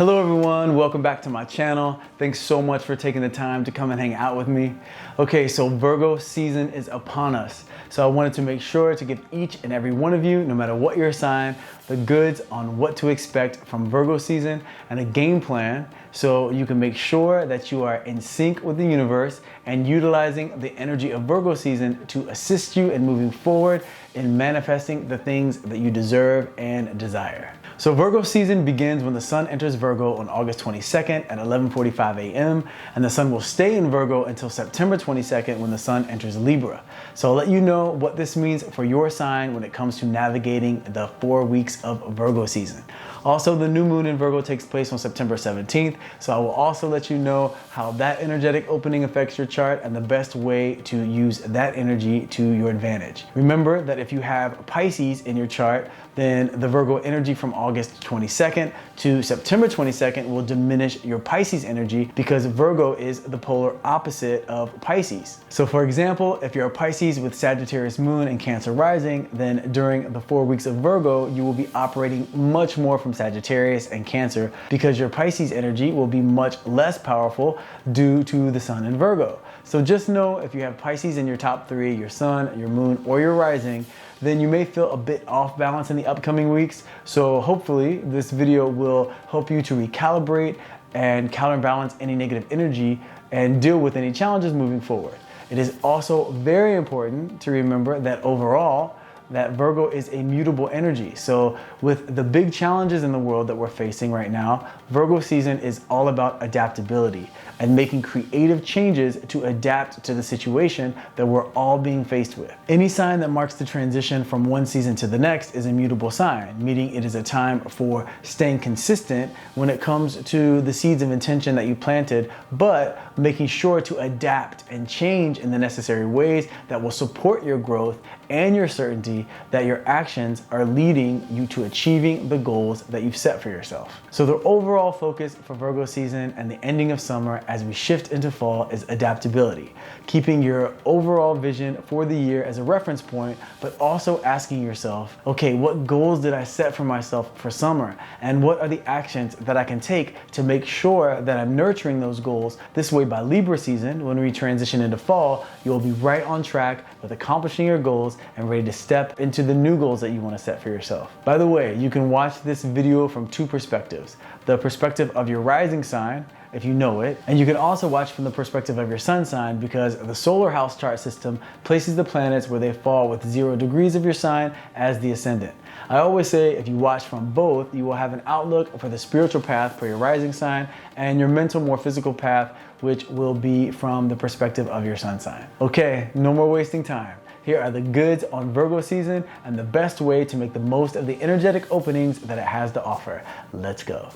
Hello everyone, welcome back to my channel. Thanks so much for taking the time to come and hang out with me. Okay, so Virgo season is upon us. So I wanted to make sure to give each and every one of you, no matter what your sign, the goods on what to expect from Virgo season and a game plan so you can make sure that you are in sync with the universe and utilizing the energy of Virgo season to assist you in moving forward in manifesting the things that you deserve and desire. So Virgo season begins when the sun enters Virgo on August 22nd at 11:45 a.m. and the sun will stay in Virgo until September 22nd when the sun enters Libra. So I'll let you know what this means for your sign when it comes to navigating the 4 weeks of Virgo season. Also, the new moon in Virgo takes place on September 17th, so I will also let you know how that energetic opening affects your chart and the best way to use that energy to your advantage. Remember that if you have Pisces in your chart, then the Virgo energy from August 22nd to September 22nd will diminish your Pisces energy because Virgo is the polar opposite of Pisces. So for example, if you're a Pisces with Sagittarius moon and Cancer rising, then during the 4 weeks of Virgo, you will be operating much more from Sagittarius and Cancer because your Pisces energy will be much less powerful due to the sun in Virgo. So just know if you have Pisces in your top three, your sun, your moon, or your rising, then you may feel a bit off balance in the upcoming weeks. So hopefully this video will help you to recalibrate and counterbalance any negative energy and deal with any challenges moving forward. It is also very important to remember that overall, that Virgo is a mutable energy. So with the big challenges in the world that we're facing right now, Virgo season is all about adaptability and making creative changes to adapt to the situation that we're all being faced with. Any sign that marks the transition from one season to the next is a mutable sign, meaning it is a time for staying consistent when it comes to the seeds of intention that you planted, but making sure to adapt and change in the necessary ways that will support your growth and your certainty that your actions are leading you to achieving the goals that you've set for yourself. So the overall focus for Virgo season and the ending of summer as we shift into fall is adaptability, keeping your overall vision for the year as a reference point, but also asking yourself, okay, what goals did I set for myself for summer? And what are the actions that I can take to make sure that I'm nurturing those goals? This way by Libra season, when we transition into fall, you'll be right on track with accomplishing your goals and ready to step into the new goals that you want to set for yourself. By the way, you can watch this video from two perspectives. The perspective of your rising sign, if you know it, and you can also watch from the perspective of your sun sign because the solar house chart system places the planets where they fall with 0 degrees of your sign as the ascendant. I always say if you watch from both, you will have an outlook for the spiritual path for your rising sign and your mental, more physical path, which will be from the perspective of your sun sign. Okay, no more wasting time. Here are the goods on Virgo season and the best way to make the most of the energetic openings that it has to offer. Let's go.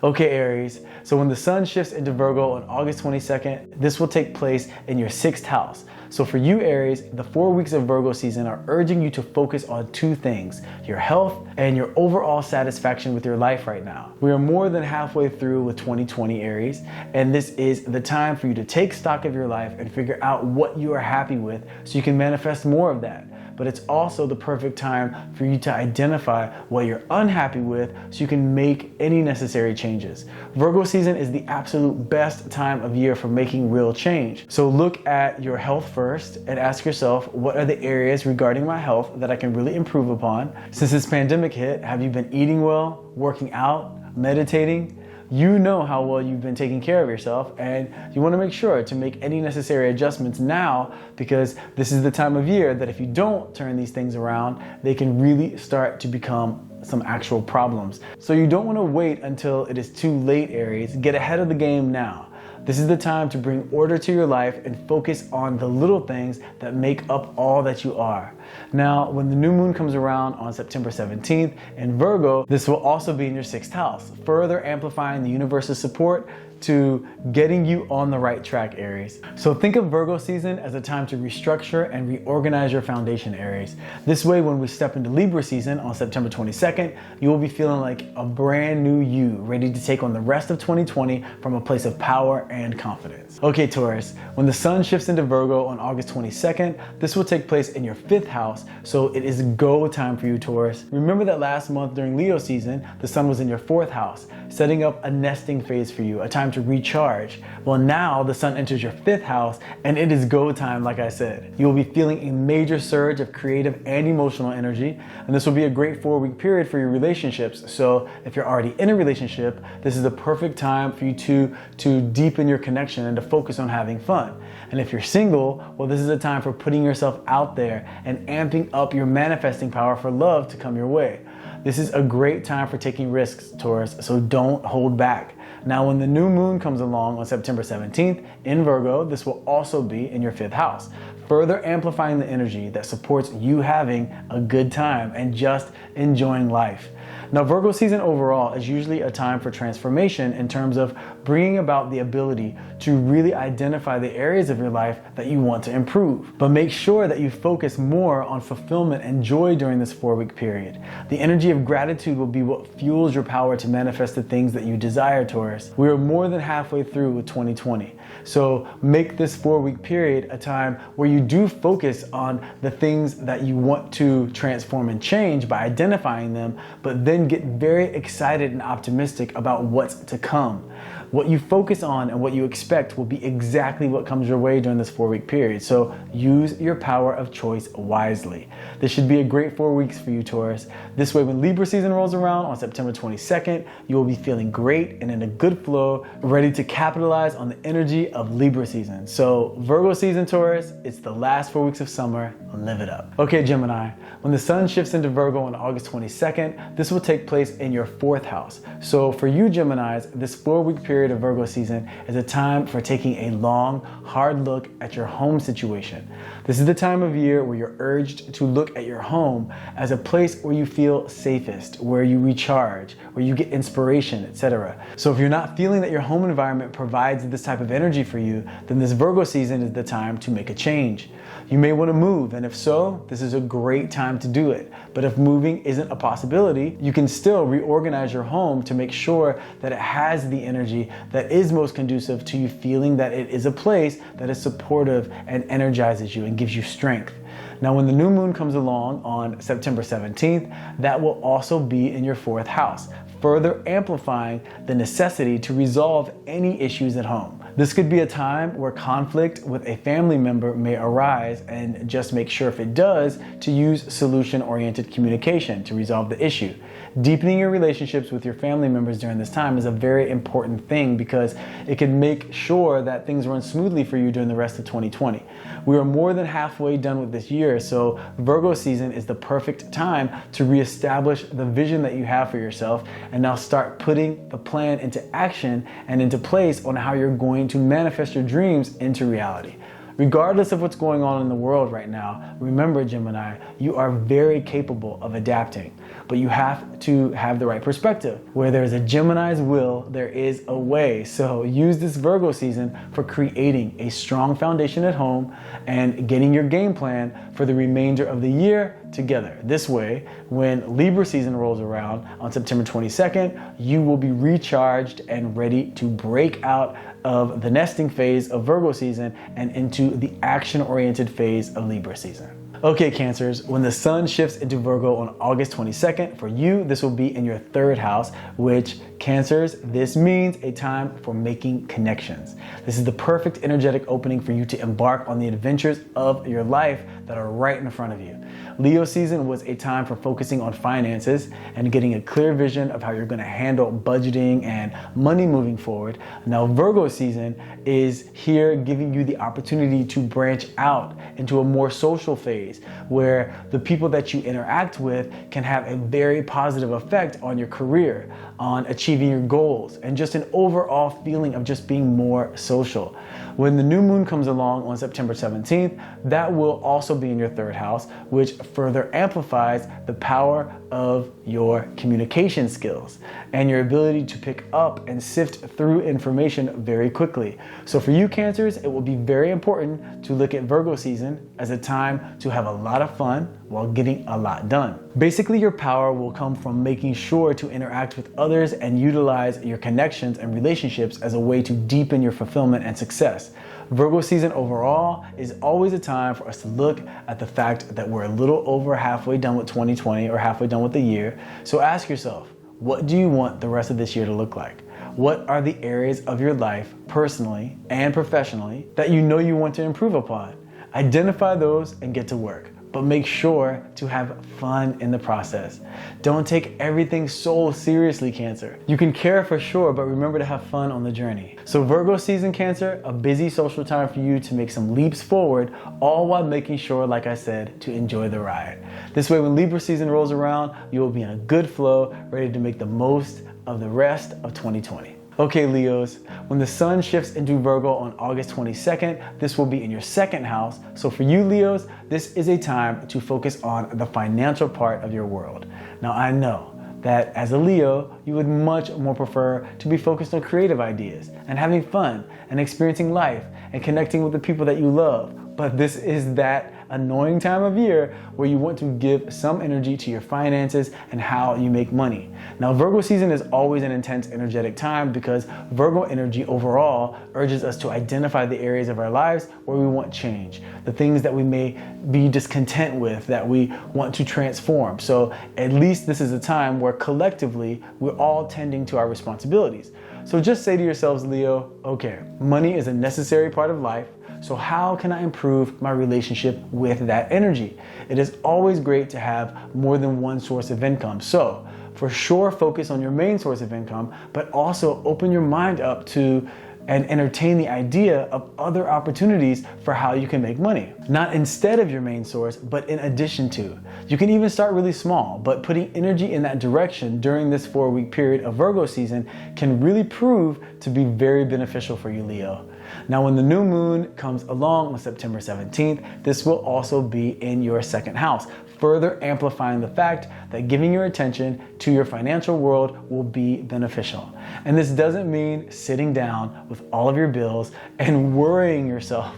Okay, Aries, so when the sun shifts into Virgo on August 22nd, this will take place in your 6th house. So for you, Aries, the 4 weeks of Virgo season are urging you to focus on two things, your health and your overall satisfaction with your life right now. We are more than halfway through with 2020, Aries, and this is the time for you to take stock of your life and figure out what you are happy with so you can manifest more of that. But it's also the perfect time for you to identify what you're unhappy with so you can make any necessary changes. Virgo season is the absolute best time of year for making real change. So look at your health first and ask yourself, what are the areas regarding my health that I can really improve upon? Since this pandemic hit, have you been eating well, working out, meditating? You know how well you've been taking care of yourself, and you want to make sure to make any necessary adjustments now because this is the time of year that if you don't turn these things around, they can really start to become some actual problems. So you don't want to wait until it is too late, Aries. Get ahead of the game now. This is the time to bring order to your life and focus on the little things that make up all that you are. Now, when the new moon comes around on September 17th in Virgo, this will also be in your 6th house, further amplifying the universe's support to getting you on the right track, Aries. So think of Virgo season as a time to restructure and reorganize your foundation, Aries. This way, when we step into Libra season on September 22nd, you will be feeling like a brand new you, ready to take on the rest of 2020 from a place of power and confidence. Okay, Taurus, when the sun shifts into Virgo on August 22nd, this will take place in your 5th house, so it is go time for you, Taurus. Remember that last month during Leo season, the sun was in your 4th house, setting up a nesting phase for you, a time to recharge. Well, now the sun enters your 5th house and it is go time, like I said. You will be feeling a major surge of creative and emotional energy, and this will be a great 4-week period for your relationships. So if you're already in a relationship, this is the perfect time for you to deepen your connection and to focus on having fun. And if you're single, well, this is a time for putting yourself out there and amping up your manifesting power for love to come your way. This is a great time for taking risks, Taurus, so don't hold back. Now, when the new moon comes along on September 17th in Virgo, this will also be in your 5th house, further amplifying the energy that supports you having a good time and just enjoying life. Now, Virgo season overall is usually a time for transformation in terms of bringing about the ability to really identify the areas of your life that you want to improve. But make sure that you focus more on fulfillment and joy during this 4-week period. The energy of gratitude will be what fuels your power to manifest the things that you desire, Taurus. We are more than halfway through with 2020. So make this 4-week period a time where you do focus on the things that you want to transform and change by identifying them, but then get very excited and optimistic about what's to come. What you focus on and what you expect will be exactly what comes your way during this 4-week period. So use your power of choice wisely. This should be a great 4 weeks for you, Taurus. This way, when Libra season rolls around on September 22nd, you will be feeling great and in a good flow, ready to capitalize on the energy of Libra season. So Virgo season, Taurus, it's the last 4 weeks of summer. Live it up. Okay, Gemini, when the sun shifts into Virgo on August 22nd, this will take place in your 4th house. So for you Geminis, this 4-week period of Virgo season is a time for taking a long, hard look at your home situation. This is the time of year where you're urged to look at your home as a place where you feel safest, where you recharge, where you get inspiration, etc. So if you're not feeling that your home environment provides this type of energy for you, then this Virgo season is the time to make a change. You may want to move, and if so, this is a great time to do it. But if moving isn't a possibility, you can still reorganize your home to make sure that it has the energy that is most conducive to you feeling that it is a place that is supportive and energizes you and gives you strength. Now, when the new moon comes along on September 17th, that will also be in your 4th house, further amplifying the necessity to resolve any issues at home. This could be a time where conflict with a family member may arise, and just make sure if it does to use solution-oriented communication to resolve the issue. Deepening your relationships with your family members during this time is a very important thing because it can make sure that things run smoothly for you during the rest of 2020. We are more than halfway done with this year, so Virgo season is the perfect time to reestablish the vision that you have for yourself and now start putting the plan into action and into place on how you're going to manifest your dreams into reality. Regardless of what's going on in the world right now, remember, Gemini, you are very capable of adapting, but you have to have the right perspective. Where there's a Gemini's will, there is a way. So use this Virgo season for creating a strong foundation at home and getting your game plan for the remainder of the year together. This way, when Libra season rolls around on September 22nd, you will be recharged and ready to break out of the nesting phase of Virgo season and into the action-oriented phase of Libra season. Okay, Cancers, when the sun shifts into Virgo on August 22nd, for you, this will be in your 3rd house, which, Cancers, this means a time for making connections. This is the perfect energetic opening for you to embark on the adventures of your life that are right in front of you. Leo season was a time for focusing on finances and getting a clear vision of how you're going to handle budgeting and money moving forward. Now, Virgo season is here giving you the opportunity to branch out into a more social phase where the people that you interact with can have a very positive effect on your career, on achieving your goals, and just an overall feeling of just being more social. When the new moon comes along on September 17th, that will also be in your third house, which further amplifies the power of your communication skills and your ability to pick up and sift through information very quickly. So for you Cancers, it will be very important to look at Virgo season as a time to have a lot of fun while getting a lot done. Basically, your power will come from making sure to interact with others and utilize your connections and relationships as a way to deepen your fulfillment and success. Virgo season overall is always a time for us to look at the fact that we're a little over halfway done with 2020 or halfway done with the year. So ask yourself, what do you want the rest of this year to look like? What are the areas of your life, personally and professionally, that you know you want to improve upon? Identify those and get to work. But make sure to have fun in the process. Don't take everything so seriously, Cancer. You can care for sure, but remember to have fun on the journey. So Virgo season, Cancer, a busy social time for you to make some leaps forward, all while making sure, like I said, to enjoy the ride. This way, when Libra season rolls around, you will be in a good flow, ready to make the most of the rest of 2020. Okay, Leos, when the sun shifts into Virgo on August 22nd, this will be in your second house. So for you, Leos, this is a time to focus on the financial part of your world. Now, I know that as a Leo, you would much more prefer to be focused on creative ideas and having fun and experiencing life and connecting with the people that you love. But this is that annoying time of year where you want to give some energy to your finances and how you make money. Now, Virgo season is always an intense, energetic time because Virgo energy overall urges us to identify the areas of our lives where we want change, the things that we may be discontent with, that we want to transform. So at least this is a time where collectively we're all tending to our responsibilities. So just say to yourselves, Leo, okay, money is a necessary part of life. So how can I improve my relationship with that energy? It is always great to have more than one source of income. So for sure, focus on your main source of income, but also open your mind up to and entertain the idea of other opportunities for how you can make money. Not instead of your main source, but in addition to. You can even start really small, but putting energy in that direction during this 4-week period of Virgo season can really prove to be very beneficial for you, Leo. Now, when the new moon comes along on September 17th, this will also be in your second house, further amplifying the fact that giving your attention to your financial world will be beneficial. And this doesn't mean sitting down with all of your bills and worrying yourself.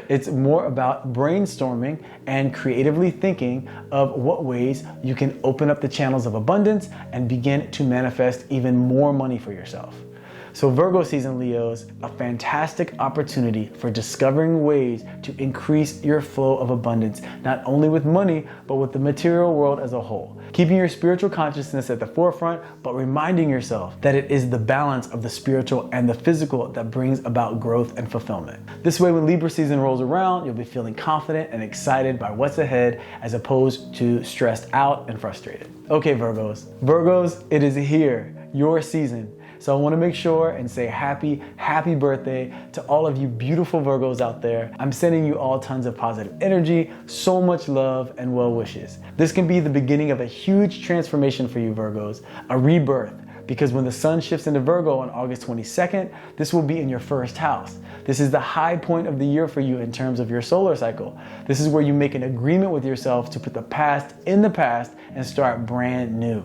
It's more about brainstorming and creatively thinking of what ways you can open up the channels of abundance and begin to manifest even more money for yourself. So Virgo season, Leos, a fantastic opportunity for discovering ways to increase your flow of abundance, not only with money, but with the material world as a whole. Keeping your spiritual consciousness at the forefront, but reminding yourself that it is the balance of the spiritual and the physical that brings about growth and fulfillment. This way, when Libra season rolls around, you'll be feeling confident and excited by what's ahead, as opposed to stressed out and frustrated. Okay, Virgos. Virgos, it is here, your season. So I want to make sure and say happy birthday to all of you beautiful Virgos out there. I'm sending you all tons of positive energy, so much love and well wishes. This can be the beginning of a huge transformation for you Virgos, a rebirth, because when the sun shifts into Virgo on August 22nd, this will be in your first house. This is the high point of the year for you in terms of your solar cycle. This is where you make an agreement with yourself to put the past in the past and start brand new.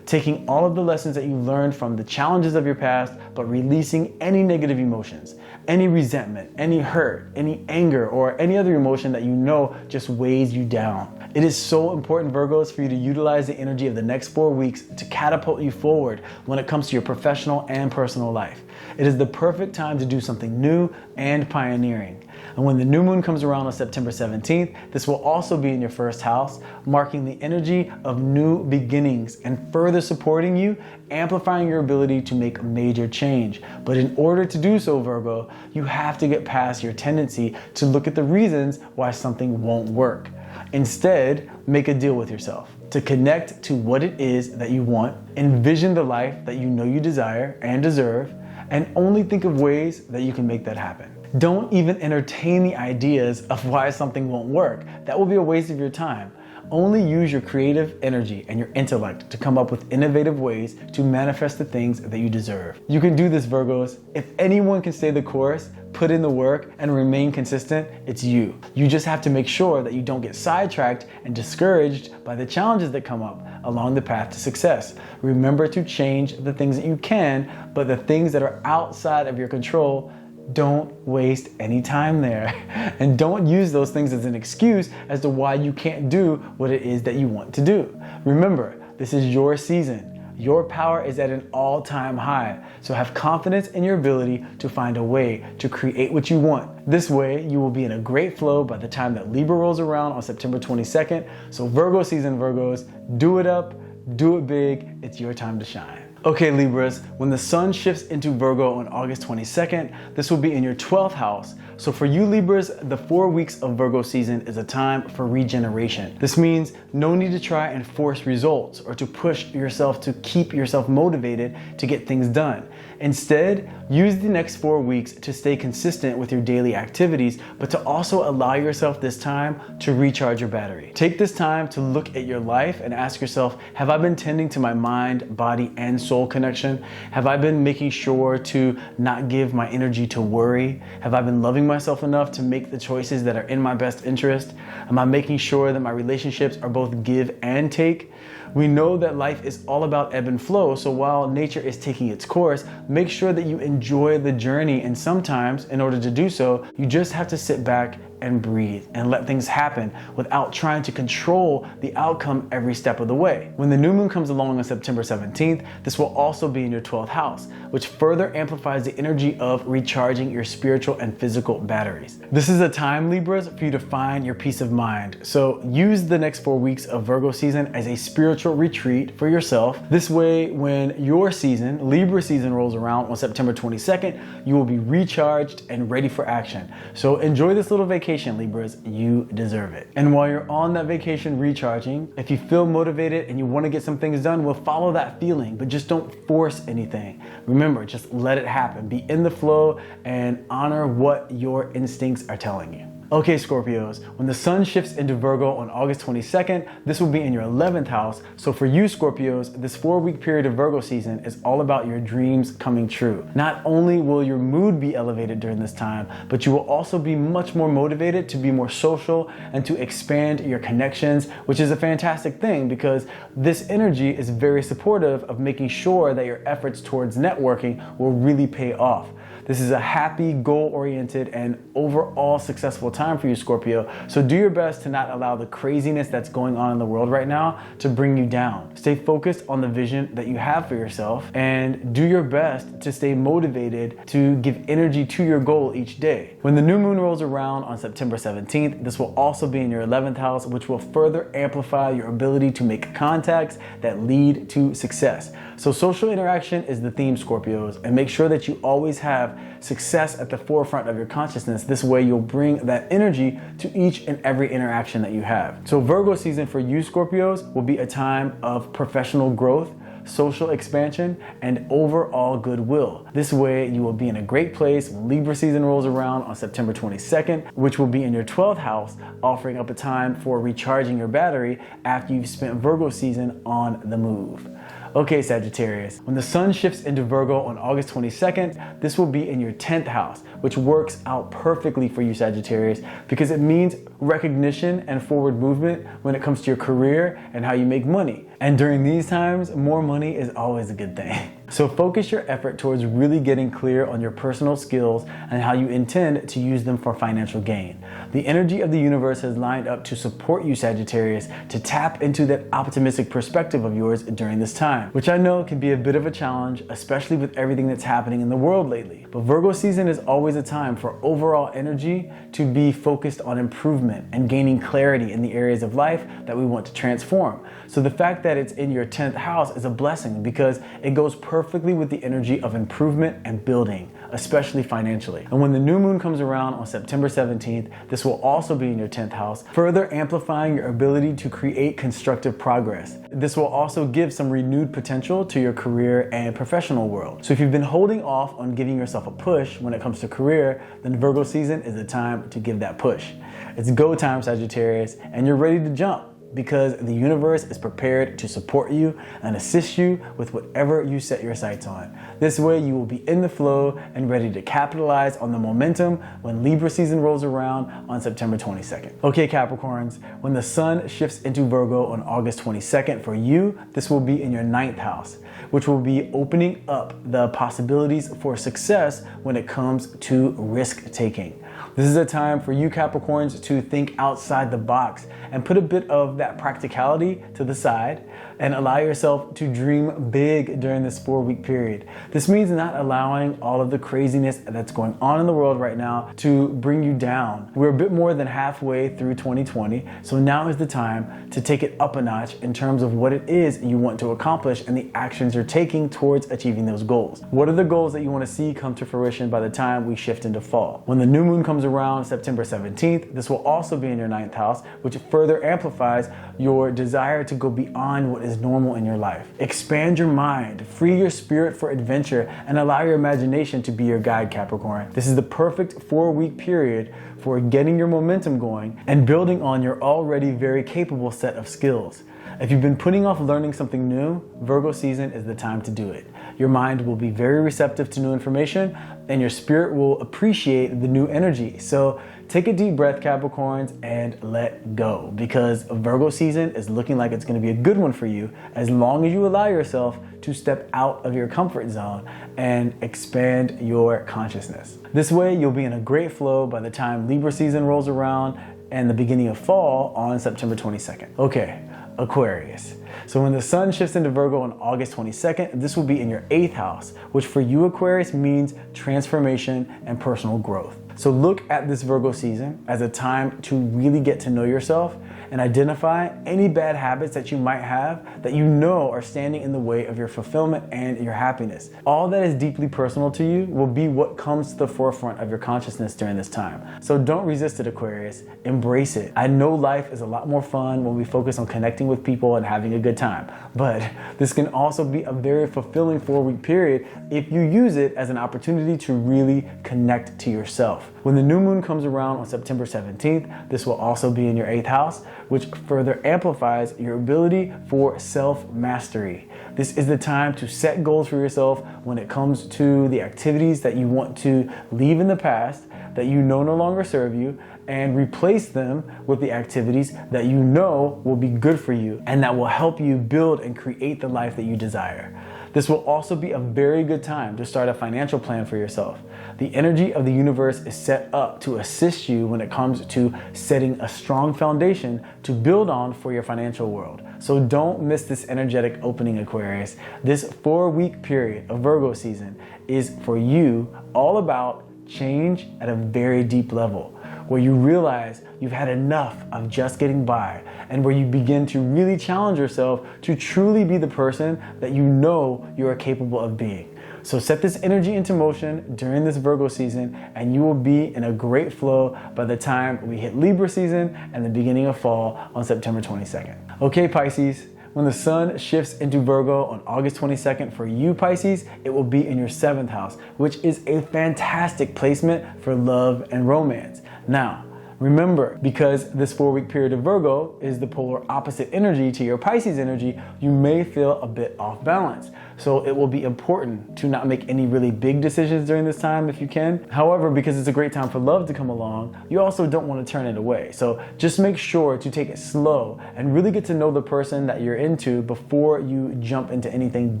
Taking all of the lessons that you learned from the challenges of your past, but releasing any negative emotions, any resentment, any hurt, any anger, or any other emotion that you know just weighs you down. It is so important, Virgos, for you to utilize the energy of the next 4 weeks to catapult you forward when it comes to your professional and personal life. It is the perfect time to do something new and pioneering. And when the new moon comes around on September 17th, this will also be in your first house, marking the energy of new beginnings and further supporting you, amplifying your ability to make major change. But in order to do so, Virgo, you have to get past your tendency to look at the reasons why something won't work. Instead, make a deal with yourself to connect to what it is that you want, envision the life that you know you desire and deserve, and only think of ways that you can make that happen. Don't even entertain the ideas of why something won't work. That will be a waste of your time. Only use your creative energy and your intellect to come up with innovative ways to manifest the things that you deserve. You can do this, Virgos. If anyone can stay the course, put in the work, and remain consistent, it's you. You just have to make sure that you don't get sidetracked and discouraged by the challenges that come up along the path to success. Remember to change the things that you can, but the things that are outside of your control, don't waste any time there. And don't use those things as an excuse as to why you can't do what it is that you want to do. Remember, this is your season. Your power is at an all-time high, so have confidence in your ability to find a way to create what you want. This way, you will be in a great flow by the time that Libra rolls around on September 22nd. So Virgo season, Virgos, do it up, do it big, it's your time to shine. Okay, Libras, when the sun shifts into Virgo on August 22nd, this will be in your 12th house. So for you Libras, the 4 weeks of Virgo season is a time for regeneration. This means no need to try and force results or to push yourself to keep yourself motivated to get things done. Instead, use the next 4 weeks to stay consistent with your daily activities, but to also allow yourself this time to recharge your battery. Take this time to look at your life and ask yourself, have I been tending to my mind, body, and soul connection? Have I been making sure to not give my energy to worry? Have I been loving myself enough to make the choices that are in my best interest? Am I making sure that my relationships are both give and take? We know that life is all about ebb and flow, so while nature is taking its course, make sure that you enjoy the journey, and sometimes, in order to do so, you just have to sit back and breathe and let things happen without trying to control the outcome every step of the way. When the new moon comes along on September 17th, this will also be in your 12th house, which further amplifies the energy of recharging your spiritual and physical batteries. This is a time, Libras, for you to find your peace of mind. So use the next 4 weeks of Virgo season as a spiritual retreat for yourself. This way, when your season, Libra season, rolls around on September 22nd, you will be recharged and ready for action. So enjoy this little vacation, Libras, you deserve it. And while you're on that vacation recharging, if you feel motivated and you want to get some things done, well, follow that feeling, but just don't force anything. Remember, just let it happen. Be in the flow and honor what your instincts are telling you. Okay, Scorpios, when the sun shifts into Virgo on August 22nd, this will be in your 11th house. So for you, Scorpios, this 4-week period of Virgo season is all about your dreams coming true. Not only will your mood be elevated during this time, but you will also be much more motivated to be more social and to expand your connections, which is a fantastic thing because this energy is very supportive of making sure that your efforts towards networking will really pay off. This is a happy, goal-oriented, and overall successful time for you, Scorpio. So do your best to not allow the craziness that's going on in the world right now to bring you down. Stay focused on the vision that you have for yourself and do your best to stay motivated to give energy to your goal each day. When the new moon rolls around on September 17th, this will also be in your 11th house, which will further amplify your ability to make contacts that lead to success. So social interaction is the theme, Scorpios, and make sure that you always have success at the forefront of your consciousness. This way you'll bring that energy to each and every interaction that you have. So Virgo season for you, Scorpios, will be a time of professional growth, social expansion, and overall goodwill. This way you will be in a great place when Libra season rolls around on September 22nd, which will be in your 12th house, offering up a time for recharging your battery after you've spent Virgo season on the move. Okay, Sagittarius, when the sun shifts into Virgo on August 22nd, this will be in your 10th house, which works out perfectly for you, Sagittarius, because it means recognition and forward movement when it comes to your career and how you make money. And during these times, more money is always a good thing. So focus your effort towards really getting clear on your personal skills and how you intend to use them for financial gain. The energy of the universe has lined up to support you, Sagittarius, to tap into that optimistic perspective of yours during this time, which I know can be a bit of a challenge, especially with everything that's happening in the world lately. But Virgo season is always a time for overall energy to be focused on improvement and gaining clarity in the areas of life that we want to transform. So the fact that it's in your 10th house is a blessing because it goes perfectly with the energy of improvement and building, especially financially. And when the new moon comes around on September 17th, this will also be in your 10th house, further amplifying your ability to create constructive progress. This will also give some renewed potential to your career and professional world. So if you've been holding off on giving yourself a push when it comes to career, then Virgo season is the time to give that push. It's go time, Sagittarius, and you're ready to jump. because the universe is prepared to support you and assist you with whatever you set your sights on. This way you will be in the flow and ready to capitalize on the momentum when Libra season rolls around on September 22nd. Okay, Capricorns, when the sun shifts into Virgo on August 22nd for you, this will be in your 9th house, which will be opening up the possibilities for success when it comes to risk taking. This is a time for you Capricorns to think outside the box and put a bit of that practicality to the side and allow yourself to dream big during this 4-week period. This means not allowing all of the craziness that's going on in the world right now to bring you down. We're a bit more than halfway through 2020, so now is the time to take it up a notch in terms of what it is you want to accomplish and the actions you're taking towards achieving those goals. What are the goals that you want to see come to fruition by the time we shift into fall? When the new moon comes around September 17th, this will also be in your 9th house, which further amplifies your desire to go beyond what is normal in your life. Expand your mind, free your spirit for adventure, and allow your imagination to be your guide, Capricorn. This is the perfect 4-week period for getting your momentum going and building on your already very capable set of skills. If you've been putting off learning something new, Virgo season is the time to do it. Your mind will be very receptive to new information and your spirit will appreciate the new energy. So take a deep breath, Capricorns, and let go, because Virgo season is looking like it's going to be a good one for you as long as you allow yourself to step out of your comfort zone and expand your consciousness. This way, you'll be in a great flow by the time Libra season rolls around and the beginning of fall on September 22nd. Okay, Aquarius. So when the sun shifts into Virgo on August 22nd, this will be in your 8th house, which for you Aquarius means transformation and personal growth. So look at this Virgo season as a time to really get to know yourself and identify any bad habits that you might have that you know are standing in the way of your fulfillment and your happiness. All that is deeply personal to you will be what comes to the forefront of your consciousness during this time. So don't resist it, Aquarius. Embrace it. I know life is a lot more fun when we focus on connecting with people and having a good time, but this can also be a very fulfilling 4-week period if you use it as an opportunity to really connect to yourself. When the new moon comes around on September 17th, this will also be in your 8th house, which further amplifies your ability for self-mastery. This is the time to set goals for yourself when it comes to the activities that you want to leave in the past, that you know no longer serve you, and replace them with the activities that you know will be good for you and that will help you build and create the life that you desire. This will also be a very good time to start a financial plan for yourself. The energy of the universe is set up to assist you when it comes to setting a strong foundation to build on for your financial world. So don't miss this energetic opening, Aquarius. This 4-week period of Virgo season is for you all about change at a very deep level, where you realize you've had enough of just getting by and where you begin to really challenge yourself to truly be the person that you know you are capable of being. So set this energy into motion during this Virgo season and you will be in a great flow by the time we hit Libra season and the beginning of fall on September 22nd. Okay, Pisces. When the sun shifts into Virgo on August 22nd for you, Pisces, it will be in your 7th house, which is a fantastic placement for love and romance. Now, remember, because this 4-week period of Virgo is the polar opposite energy to your Pisces energy, you may feel a bit off balance. So it will be important to not make any really big decisions during this time if you can. However, because it's a great time for love to come along, you also don't want to turn it away. So just make sure to take it slow and really get to know the person that you're into before you jump into anything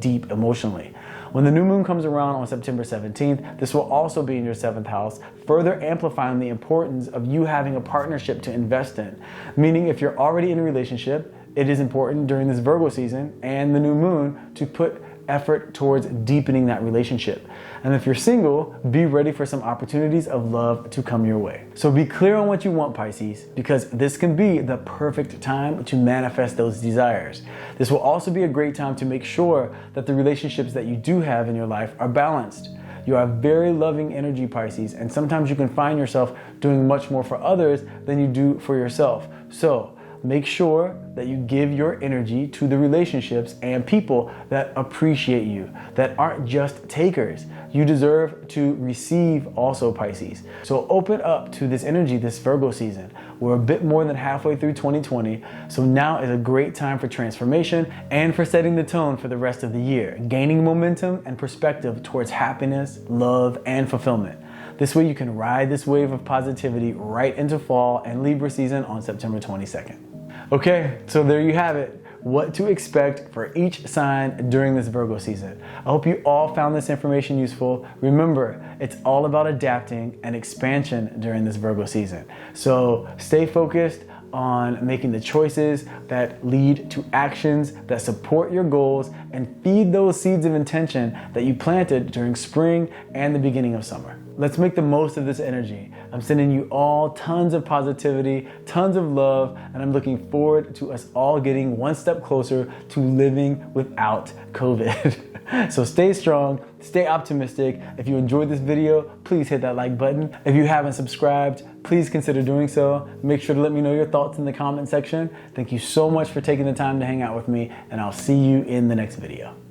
deep emotionally. When the new moon comes around on September 17th, this will also be in your 7th house, further amplifying the importance of you having a partnership to invest in. Meaning if you're already in a relationship, it is important during this Virgo season and the new moon to put effort towards deepening that relationship. And if you're single, be ready for some opportunities of love to come your way. So be clear on what you want, Pisces, because this can be the perfect time to manifest those desires. This will also be a great time to make sure that the relationships that you do have in your life are balanced. You are very loving energy, Pisces, and sometimes you can find yourself doing much more for others than you do for yourself. So make sure that you give your energy to the relationships and people that appreciate you, that aren't just takers. You deserve to receive also, Pisces. So open up to this energy this Virgo season. We're a bit more than halfway through 2020, so now is a great time for transformation and for setting the tone for the rest of the year, gaining momentum and perspective towards happiness, love, and fulfillment. This way you can ride this wave of positivity right into fall and Libra season on September 22nd. Okay, so there you have it. What to expect for each sign during this Virgo season. I hope you all found this information useful. Remember, it's all about adapting and expansion during this Virgo season. So stay focused on making the choices that lead to actions that support your goals and feed those seeds of intention that you planted during spring and the beginning of summer. Let's make the most of this energy. I'm sending you all tons of positivity, tons of love, and I'm looking forward to us all getting one step closer to living without COVID. So stay strong, stay optimistic. If you enjoyed this video, please hit that like button. If you haven't subscribed, please consider doing so. Make sure to let me know your thoughts in the comment section. Thank you so much for taking the time to hang out with me, and I'll see you in the next video.